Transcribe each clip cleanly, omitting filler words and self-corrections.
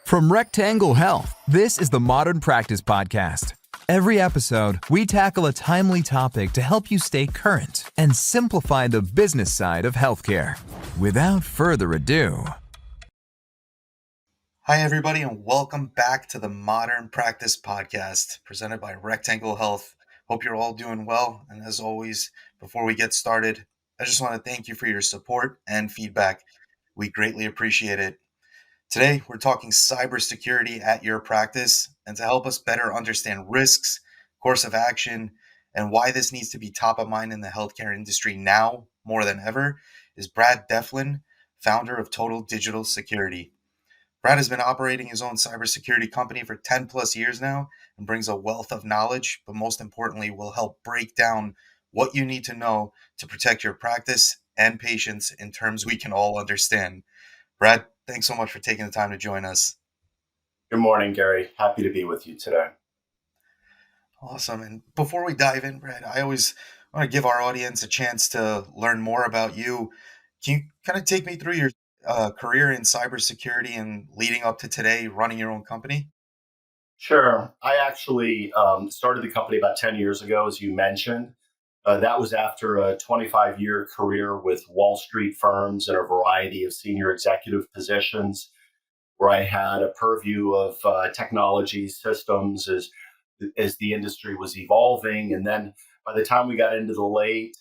From Rectangle Health, this is the Modern Practice Podcast. Every episode, we tackle a timely topic to help you stay current and simplify the business side of healthcare. Without further ado. Hi, everybody, and welcome back to the Modern Practice Podcast presented by Rectangle Health. Hope you're all doing well. And as always, before we get started, I just want to thank you for your support and feedback. We greatly appreciate it. Today, we're talking cybersecurity at your practice, and to help us better understand risks, course of action, and why this needs to be top of mind in the healthcare industry now more than ever is Brad Deflin, founder of Total Digital Security. Brad has been operating his own cybersecurity company for 10 plus years now and brings a wealth of knowledge, but most importantly, will help break down what you need to know to protect your practice and patients in terms we can all understand. Brad, thanks so much for taking the time to join us. Good morning, Gary. Happy to be with you today. Awesome. And before we dive in, Brad, I always want to give our audience a chance to learn more about you. Can you kind of take me through your career in cybersecurity and leading up to today, running your own company? Sure. I actually started the company about 10 years ago, as you mentioned. That was after a 25-year career with Wall Street firms in a variety of senior executive positions, where I had a purview of technology systems as the industry was evolving. And then by the time we got into the late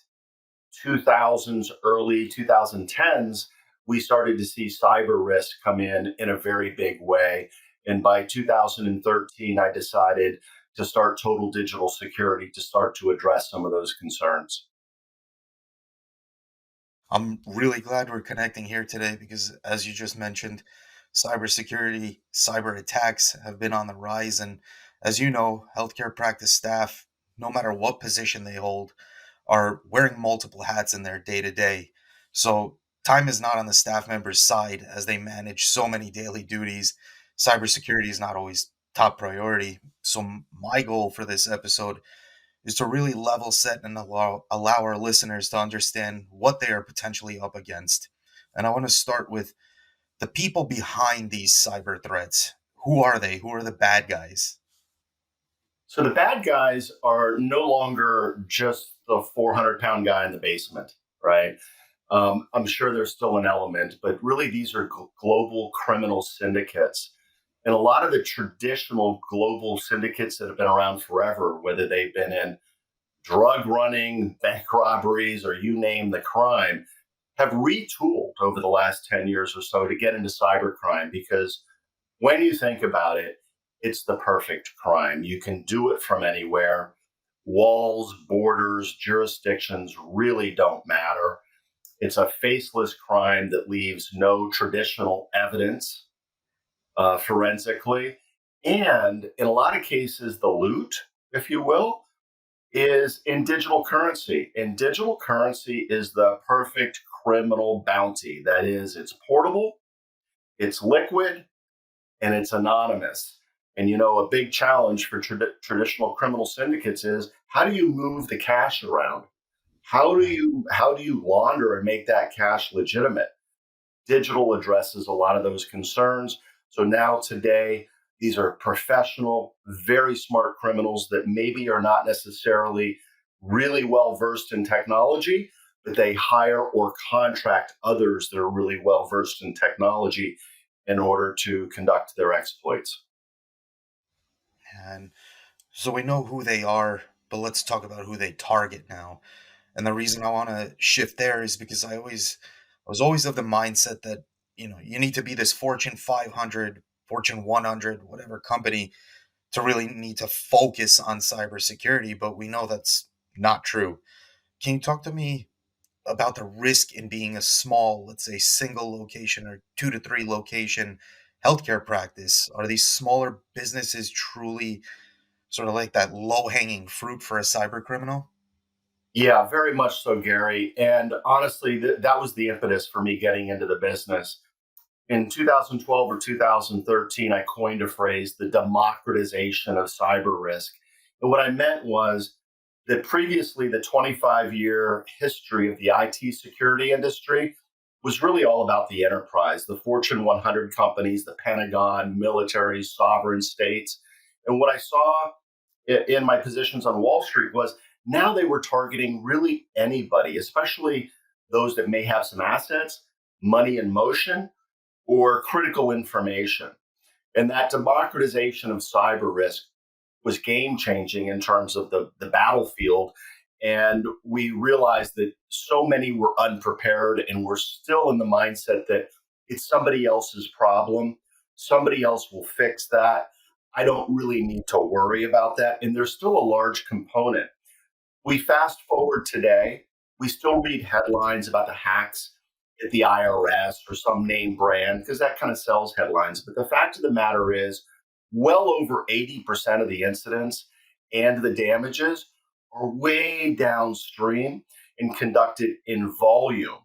2000s, early 2010s, we started to see cyber risk come in a very big way. And by 2013, I decided to start Total Digital Security to start to address some of those concerns. I'm really glad we're connecting here today because, as you just mentioned, cybersecurity, cyber attacks have been on the rise. And as you know, healthcare practice staff, no matter what position they hold, are wearing multiple hats in their day to day. So time is not on the staff members' side as they manage so many daily duties. Cybersecurity is not always top priority. So my goal for this episode is to really level set and allow our listeners to understand what they are potentially up against. And I want to start with the people behind these cyber threats. Who are they? Who are the bad guys? So the bad guys are no longer just the 400-pound guy in the basement, right? I'm sure there's still an element, but really these are global criminal syndicates. And a lot of the traditional global syndicates that have been around forever, whether they've been in drug running, bank robberies, or you name the crime, have retooled over the last 10 years or so to get into cybercrime, because when you think about it, it's the perfect crime. You can do it from anywhere. Walls, borders, jurisdictions really don't matter. It's a faceless crime that leaves no traditional evidence forensically. And in a lot of cases, the loot, if you will, is in digital currency. And digital currency is the perfect criminal bounty. That is, it's portable, it's liquid, and it's anonymous. And a big challenge for traditional criminal syndicates is, how do you move the cash around? How do you launder and make that cash legitimate? Digital addresses a lot of those concerns. So now today, these are professional, very smart criminals that maybe are not necessarily really well versed in technology, but they hire or contract others that are really well versed in technology in order to conduct their exploits. And so we know who they are, but let's talk about who they target now. And the reason I want to shift there is because I was always of the mindset that, you need to be this Fortune 500, Fortune 100, whatever company to really need to focus on cybersecurity, but we know that's not true. Can you talk to me about the risk in being a small, let's say, single location or 2 to 3 location healthcare practice? Are these smaller businesses truly sort of like that low hanging fruit for a cyber criminal? Yeah, very much so, Gary. And honestly, that was the impetus for me getting into the business. In 2012 or 2013, I coined a phrase, the democratization of cyber risk. And what I meant was that previously, the 25-year history of the IT security industry was really all about the enterprise, the Fortune 100 companies, the Pentagon, military, sovereign states. And what I saw in my positions on Wall Street was now they were targeting really anybody, especially those that may have some assets, money in motion, or critical information. And that democratization of cyber risk was game changing in terms of the battlefield. And we realized that so many were unprepared and were still in the mindset that it's somebody else's problem. Somebody else will fix that. I don't really need to worry about that. And there's still a large component. We fast forward today, we still read headlines about the hacks at the IRS or some name brand because that kind of sells headlines. But the fact of the matter is, well over 80% of the incidents and the damages are way downstream and conducted in volume,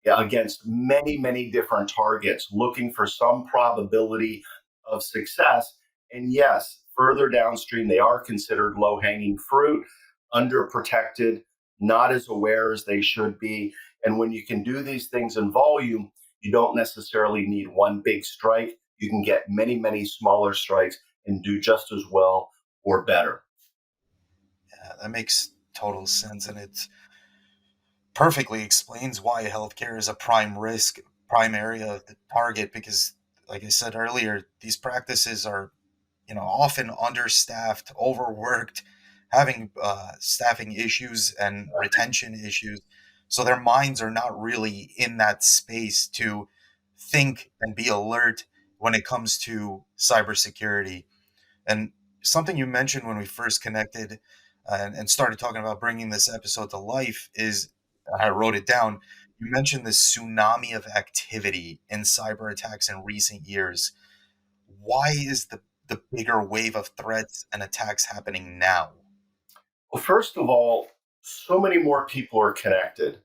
yeah, against many, many different targets, looking for some probability of success. And yes, further downstream, they are considered low hanging fruit, underprotected, not as aware as they should be. And when you can do these things in volume, you don't necessarily need one big strike. You can get many, many smaller strikes and do just as well or better. Yeah, that makes total sense. And it perfectly explains why healthcare is a prime risk, prime area of the target, because, like I said earlier, these practices are, often understaffed, overworked, having staffing issues and retention issues. So their minds are not really in that space to think and be alert when it comes to cybersecurity. And something you mentioned when we first connected and started talking about bringing this episode to life is, I wrote it down. You mentioned this tsunami of activity in cyber attacks in recent years. Why is the bigger wave of threats and attacks happening now? Well, first of all, so many more people are connected.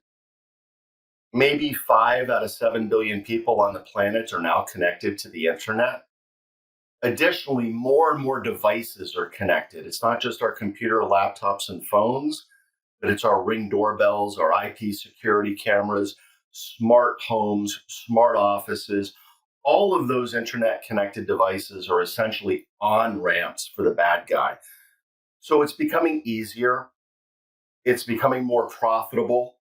Maybe 5 out of 7 billion people on the planet are now connected to the internet. Additionally, more and more devices are connected. It's not just our computer, laptops, and phones, but it's our Ring doorbells, our IP security cameras, smart homes, smart offices. All of those internet connected devices are essentially on ramps for the bad guy. So it's becoming easier, it's becoming more profitable,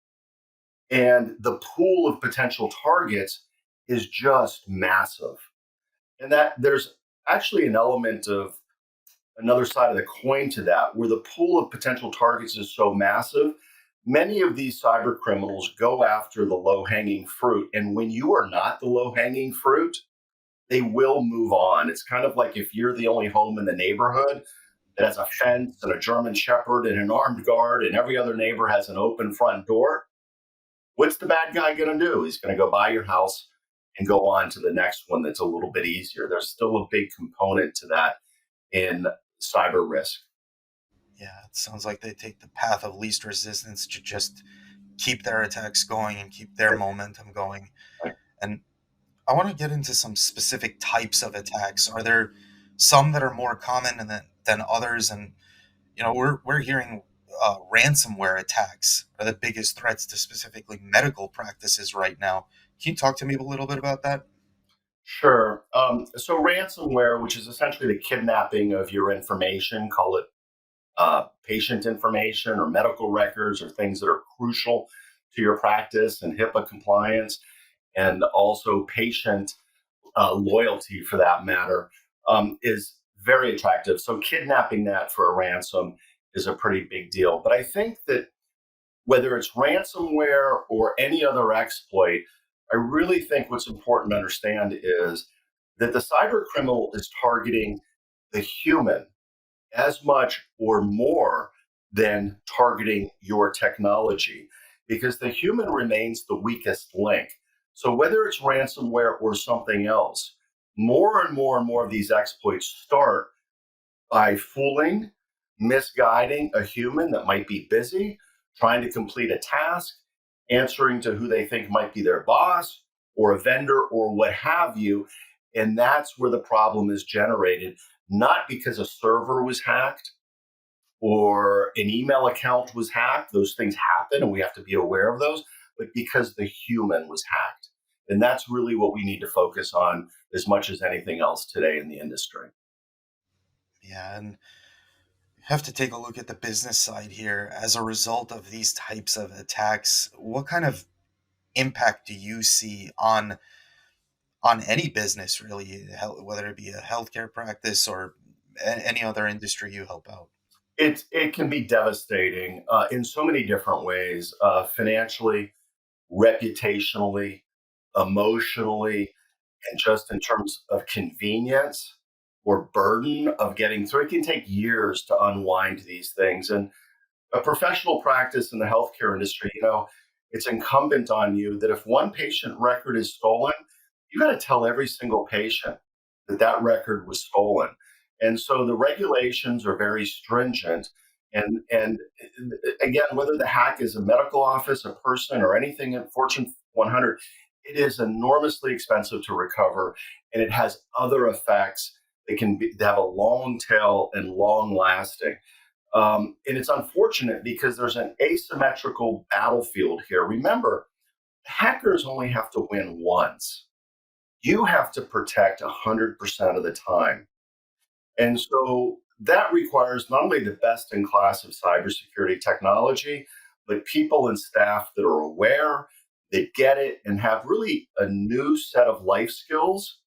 and the pool of potential targets is just massive. And that there's actually an element of another side of the coin to that, where the pool of potential targets is so massive. Many of these cyber criminals go after the low hanging fruit. And when you are not the low hanging fruit, they will move on. It's kind of like if you're the only home in the neighborhood that has a fence and a German Shepherd and an armed guard, and every other neighbor has an open front door. What's the bad guy going to do? He's going to go buy your house and go on to the next one that's a little bit easier. There's still a big component to that in cyber risk. Yeah, it sounds like they take the path of least resistance to just keep their attacks going and keep their momentum going. And I want to get into some specific types of attacks. Are there some that are more common than others? And we're hearing ransomware attacks are the biggest threats to specifically medical practices right now. Can you talk to me a little bit about that? Sure. So ransomware, which is essentially the kidnapping of your information, call it patient information or medical records or things that are crucial to your practice and HIPAA compliance, and also patient loyalty for that matter, is very attractive. So kidnapping that for a ransom is a pretty big deal. But I think that whether it's ransomware or any other exploit, I really think what's important to understand is that the cyber criminal is targeting the human as much or more than targeting your technology because the human remains the weakest link. So whether it's ransomware or something else, more and more and more of these exploits start by fooling, misguiding a human that might be busy, trying to complete a task, answering to who they think might be their boss or a vendor or what have you. And that's where the problem is generated, not because a server was hacked or an email account was hacked. Those things happen and we have to be aware of those, but because the human was hacked. And that's really what we need to focus on as much as anything else today in the industry. Yeah, and you have to take a look at the business side here. As a result of these types of attacks, what kind of impact do you see on any business, really, whether it be a healthcare practice or any other industry you help out? It can be devastating in so many different ways, financially, reputationally, emotionally, and just in terms of convenience or burden of getting through. It can take years to unwind these things. And a professional practice in the healthcare industry, it's incumbent on you that if one patient record is stolen, you got to tell every single patient that that record was stolen. And so the regulations are very stringent. And again, whether the hack is a medical office, a person, or anything in Fortune 100, it is enormously expensive to recover, and it has other effects that that have a long tail and long lasting. And it's unfortunate because there's an asymmetrical battlefield here. Remember, hackers only have to win once. You have to protect 100% of the time. And so that requires not only the best in class of cybersecurity technology, but people and staff that are aware, that get it, and have really a new set of life skills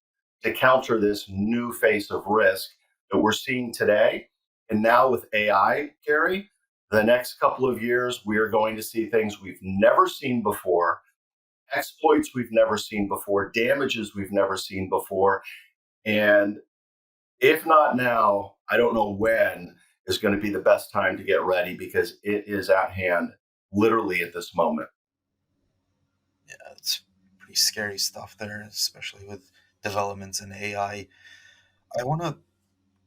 to counter this new face of risk that we're seeing today. And now with AI, Gary, the next couple of years, we are going to see things we've never seen before, exploits we've never seen before, damages we've never seen before. And if not now, I don't know when is going to be the best time to get ready, because it is at hand, literally at this moment. Yeah, it's pretty scary stuff there, especially with developments in AI. I want to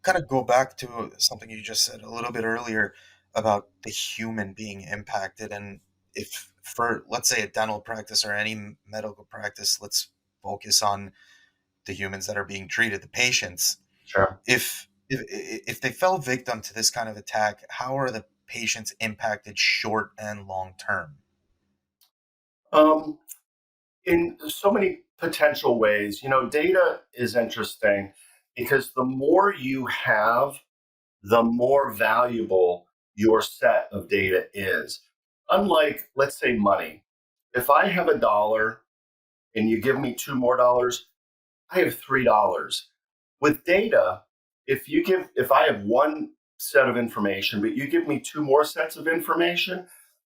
kind of go back to something you just said a little bit earlier about the human being impacted. And if for, let's say, a dental practice or any medical practice, let's focus on the humans that are being treated, the patients. Sure. If they fell victim to this kind of attack, how are the patients impacted short and long term? Um, in so many potential ways, data is interesting because the more you have, the more valuable your set of data is. Unlike, let's say, money. If I have $1 and you give me two more dollars, I have $3. With data, if I have one set of information, but you give me two more sets of information,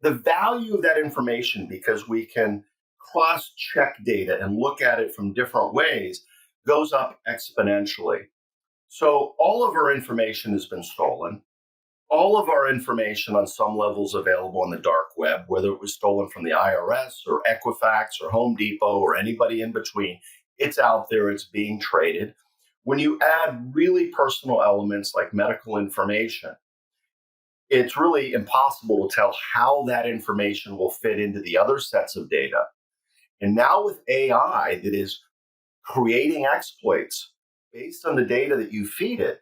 the value of that information, because we can cross check data and look at it from different ways, goes up exponentially. So all of our information has been stolen. All of our information on some levels available on the dark web, whether it was stolen from the IRS or Equifax or Home Depot or anybody in between, it's out there, it's being traded. When you add really personal elements like medical information, it's really impossible to tell how that information will fit into the other sets of data. And now with AI that is creating exploits based on the data that you feed it,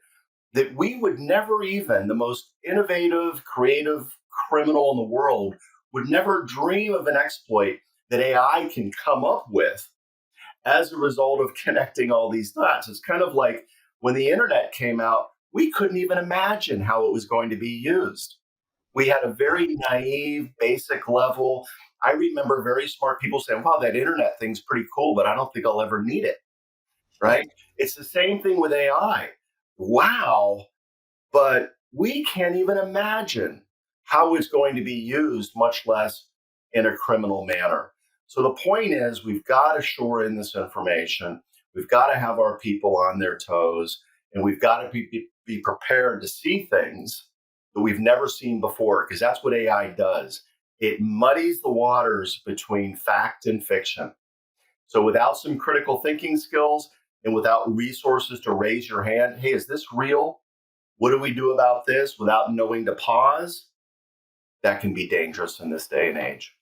that we would never even, the most innovative, creative criminal in the world, would never dream of an exploit that AI can come up with as a result of connecting all these dots. It's kind of like when the internet came out, we couldn't even imagine how it was going to be used. We had a very naive, basic level. I remember very smart people saying, wow, that internet thing's pretty cool, but I don't think I'll ever need it. Right? It's the same thing with AI. Wow, but we can't even imagine how it's going to be used, much less in a criminal manner. So the point is, we've got to shore in this information. We've got to have our people on their toes, and we've got to be prepared to see things that we've never seen before, because that's what AI does. It muddies the waters between fact and fiction. So without some critical thinking skills and without resources to raise your hand, hey, is this real? What do we do about this, without knowing to pause? That can be dangerous in this day and age.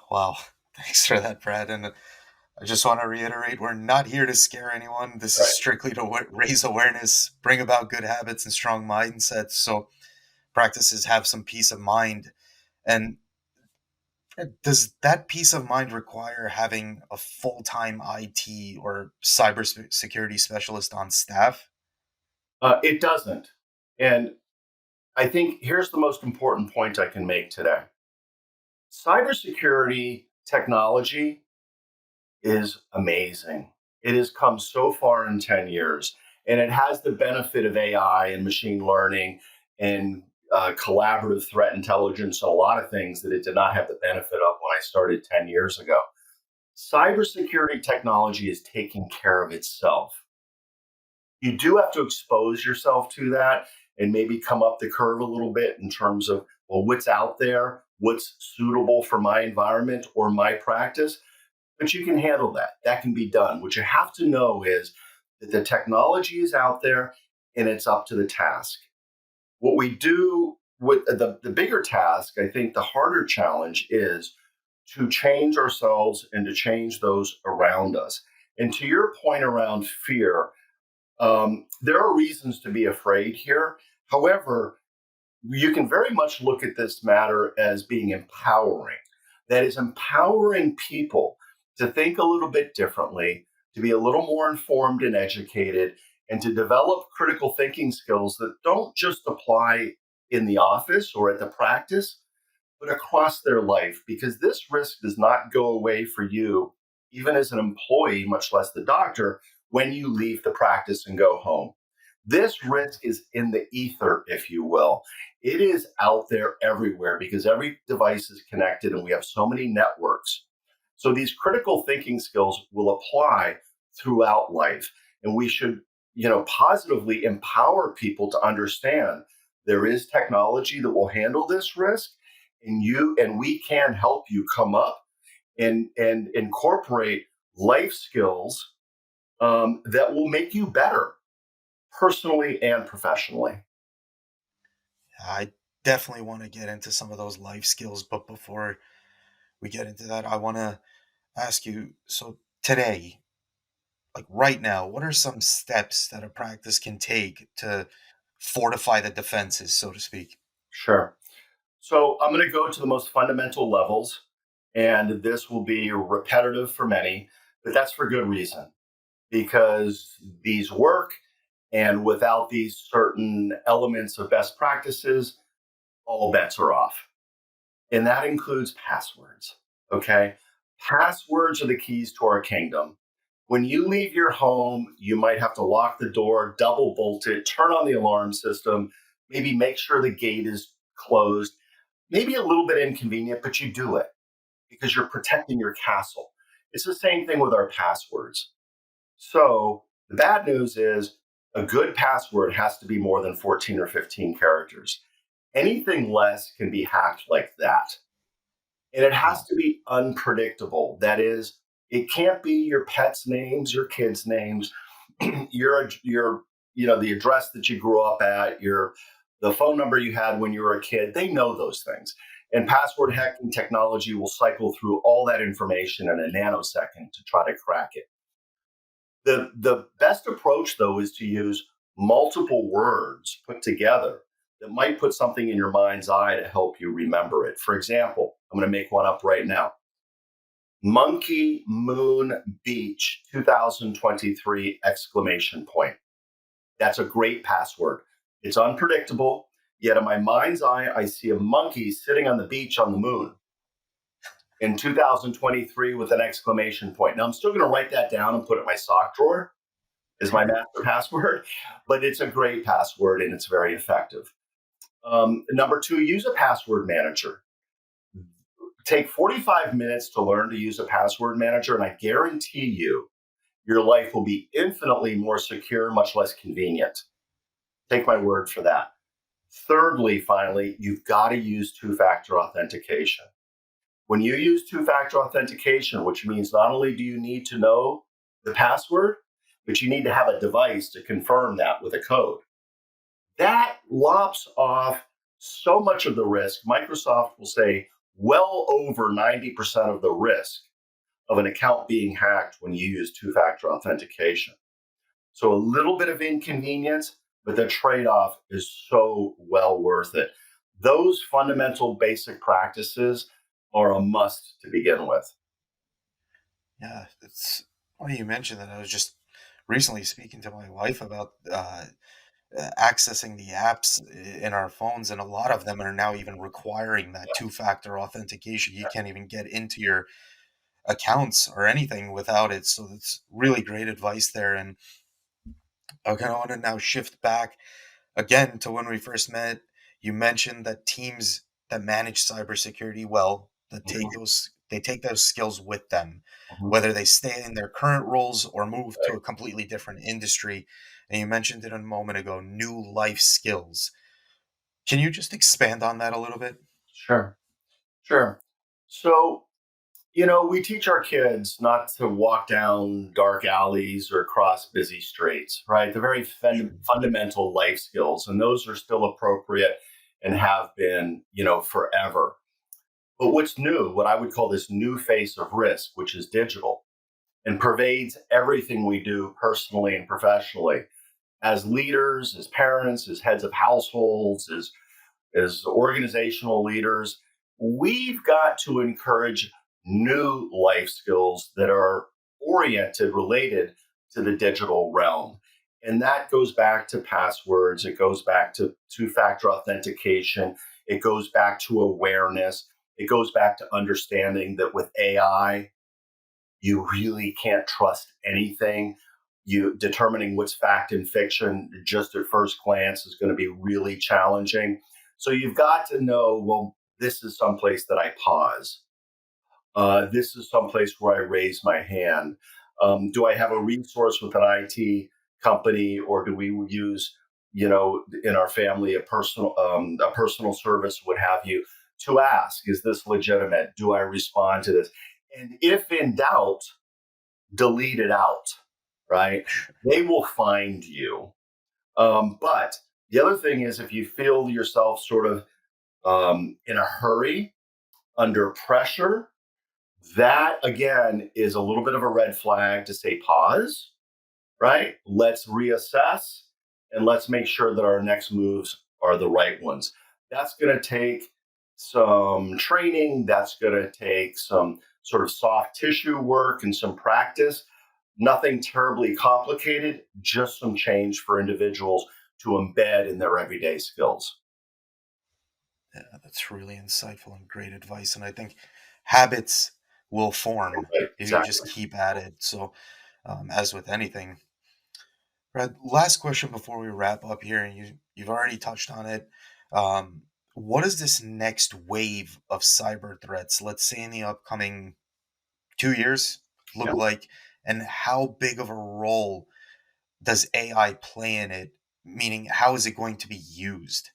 Wow. Thanks for that, Brad. And I just want to reiterate, we're not here to scare anyone. This is Right. strictly to raise awareness, bring about good habits and strong mindsets so practices have some peace of mind. And Does that peace of mind require having a full-time IT or cybersecurity specialist on staff? It doesn't. And I think here's the most important point I can make today. Cybersecurity technology is amazing. It has come so far in 10 years, and it has the benefit of AI and machine learning and collaborative threat intelligence, and a lot of things that it did not have the benefit of when I started 10 years ago. Cybersecurity technology is taking care of itself. You do have to expose yourself to that and maybe come up the curve a little bit in terms of, well, what's out there, what's suitable for my environment or my practice. But you can handle that. That can be done. What you have to know is that the technology is out there and it's up to the task. What we do with the bigger task, I think the harder challenge is to change ourselves and to change those around us. And to your point around fear, there are reasons to be afraid here. However, you can very much look at this matter as being empowering. That is empowering people to think a little bit differently, to be a little more informed and educated, and to develop critical thinking skills that don't just apply in the office or at the practice, but across their life, because this risk does not go away for you, even as an employee, much less the doctor, when you leave the practice and go home. This risk is in the ether, if you will. It is out there everywhere because every device is connected and we have so many networks. So these critical thinking skills will apply throughout life. And we should, positively empower people to understand there is technology that will handle this risk and we can help you come up and incorporate life skills that will make you better personally and professionally. I definitely want to get into some of those life skills, but before we get into that, I want to ask you, so today, like right now, what are some steps that a practice can take to fortify the defenses, so to speak? Sure. So I'm going to go to the most fundamental levels, and this will be repetitive for many, but that's for good reason because these work. And without these certain elements of best practices, all bets are off. And that includes passwords. Okay. Passwords are the keys to our kingdom. When you leave your home, you might have to lock the door, double bolt it, turn on the alarm system, maybe make sure the gate is closed. Maybe a little bit inconvenient, but you do it because you're protecting your castle. It's the same thing with our passwords. So the bad news is a good password has to be more than 14 or 15 characters. Anything less can be hacked like that. And it has Wow. to be unpredictable. That is, it can't be your pets' names, your kids' names, the address that you grew up at, the phone number you had when you were a kid. They know those things. And password hacking technology will cycle through all that information in a nanosecond to try to crack it. The best approach, though, is to use multiple words put together that might put something in your mind's eye to help you remember it. For example, I'm going to make one up right now. Monkey Moon Beach 2023 exclamation point. That's a great password. It's unpredictable, yet in my mind's eye, I see a monkey sitting on the beach on the moon in 2023 with an exclamation point. Now, I'm still going to write that down and put it in my sock drawer is my master password, but it's a great password and it's very effective. Number two, use a password manager. Take 45 minutes to learn to use a password manager, and I guarantee you, your life will be infinitely more secure, much less convenient. Take my word for that. Thirdly, finally, you've got to use two-factor authentication. When you use two-factor authentication, which means not only do you need to know the password, but you need to have a device to confirm that with a code. That lops off so much of the risk. Microsoft will say well over 90% of the risk of an account being hacked when you use two-factor authentication. So a little bit of inconvenience, but the trade-off is so well worth it. Those fundamental basic practices are a must to begin with. Yeah, it's funny you mentioned that. I was just recently speaking to my wife about accessing the apps in our phones, and a lot of them are now even requiring that two-factor authentication. You can't even get into your accounts or anything without it. So it's really great advice there. And I kind of want to now shift back again to when we first met. You mentioned that teams that manage cybersecurity well, that take those skills with them, Mhm. whether they stay in their current roles or move to a completely different industry. And you mentioned it a moment ago, new life skills. Can you just expand on that a little bit? Sure, sure. So, we teach our kids not to walk down dark alleys or cross busy streets, right? The very fundamental life skills, and those are still appropriate and have been, forever. But what's new, what I would call this new face of risk, which is digital and pervades everything we do personally and professionally, as leaders, as parents, as heads of households, as organizational leaders, we've got to encourage new life skills that are related to the digital realm. And that goes back to passwords, it goes back to two factor authentication, it goes back to awareness, it goes back to understanding that with AI, you really can't trust anything. You determining what's fact and fiction just at first glance is going to be really challenging. So you've got to know, well, this is someplace that I pause. This is someplace where I raise my hand. Do I have a resource with an IT company, or do we use, in our family, a personal service, what have you, to ask, is this legitimate? Do I respond to this? And if in doubt, delete it out, right? They will find you. But the other thing is, if you feel yourself sort of in a hurry, under pressure, that again is a little bit of a red flag to say pause, right? Let's reassess and let's make sure that our next moves are the right ones. That's going to take some training, that's going to take some sort of soft tissue work and some practice. Nothing terribly complicated, just some change for individuals to embed in their everyday skills. Yeah, that's really insightful and great advice. And I think habits will form Right, if you just exactly. keep at it. So, as with anything, Brad, last question before we wrap up here, and you've already touched on it. Um, what does this next wave of cyber threats, let's say in the upcoming 2 years, Yeah. look like, and how big of a role does AI play in it? Meaning, how is it going to be used?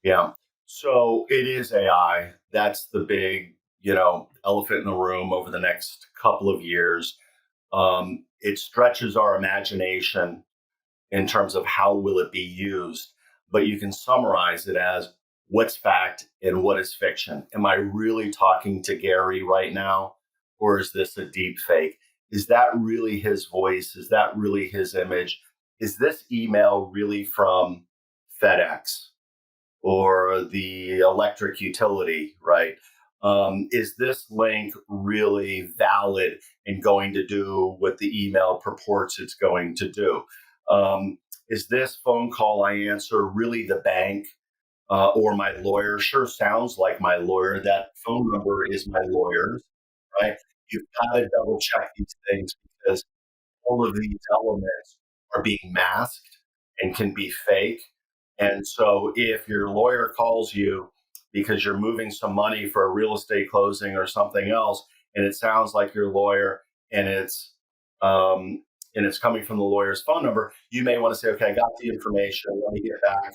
Yeah. So it is AI. That's the big, elephant in the room over the next couple of years. It stretches our imagination in terms of how will it be used, but you can summarize it as what's fact and what is fiction. Am I really talking to Gary right now, or is this a deep fake? Is that really his voice? Is that really his image? Is this email really from FedEx or the electric utility, right? Is this link really valid and going to do what the email purports it's going to do? Is this phone call I answer really the bank or my lawyer? Sure, sounds like my lawyer. That phone number is my lawyer's, right? You've got to double check these things because all of these elements are being masked and can be fake. And so if your lawyer calls you because you're moving some money for a real estate closing or something else, and it sounds like your lawyer and um, it's coming from the lawyer's phone number, you may want to say, okay, I got the information. Let me get back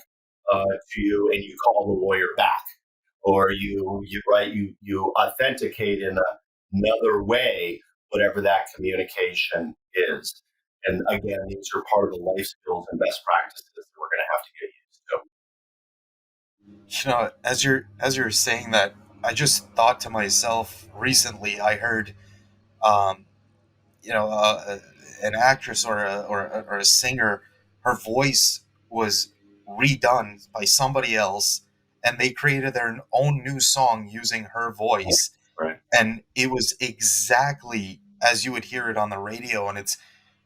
to you, and you call the lawyer back, or you authenticate in another way whatever that communication is. And again, these are part of the life skills and best practices that we're going to have to get used to. As you're saying that, I just thought to myself recently. I heard, um, an actress or a singer, her voice was redone by somebody else, and they created their own new song using her voice. Right. And it was exactly as you would hear it on the radio, and it's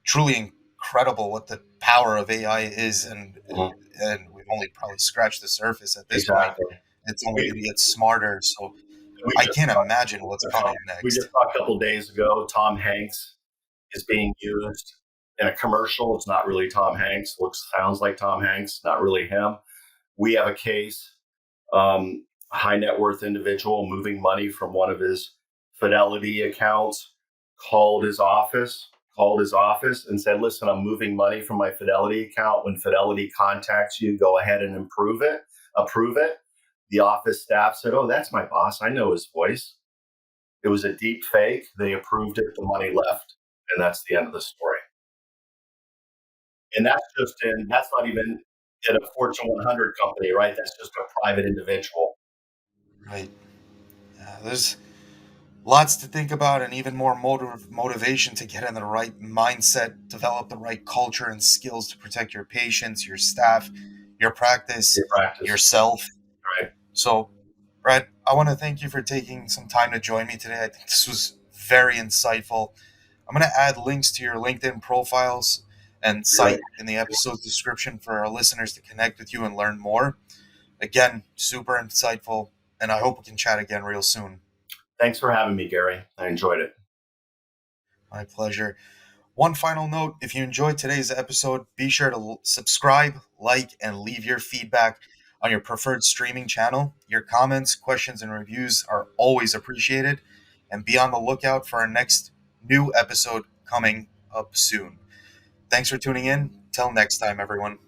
truly incredible what the power of AI is, Mhm. and we've only probably scratched the surface at this point. Exactly. It's only We going to get smarter, so we I just can't imagine what's coming we just next. saw a couple days ago, Tom Hanks is being used in a commercial. It's not really Tom Hanks. Sounds like Tom Hanks, not really him. We have a case, high net worth individual moving money from one of his Fidelity accounts, called his office and said, listen, I'm moving money from my Fidelity account. When Fidelity contacts you, go ahead and approve it. The office staff said, oh, that's my boss. I know his voice. It was a deep fake. They approved it. The money left. And that's the end of the story. And that's not even in a Fortune 100 company, right? That's just a private individual. Right. Yeah, there's lots to think about, and even more motivation to get in the right mindset, develop the right culture and skills to protect your patients, your staff, your practice, Your practice, yourself. right? So, Brad, I want to thank you for taking some time to join me today. I think this was very insightful. I'm going to add links to your LinkedIn profiles and Great. site in the episode description for our listeners to connect with you and learn more. Again, super insightful, and I hope we can chat again real soon. Thanks for having me, Gary. I enjoyed it. My pleasure. One final note, if you enjoyed today's episode, be sure to subscribe, like, and leave your feedback on your preferred streaming channel. Your comments, questions, and reviews are always appreciated. And be on the lookout for our next new episode coming up soon. Thanks for tuning in. Till next time, everyone.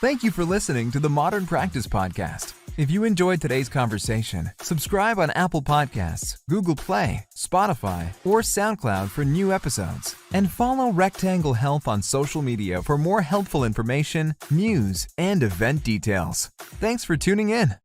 Thank you for listening to the Modern Practice Podcast. If you enjoyed today's conversation, subscribe on Apple Podcasts, Google Play, Spotify, or SoundCloud for new episodes. And follow Rectangle Health on social media for more helpful information, news, and event details. Thanks for tuning in.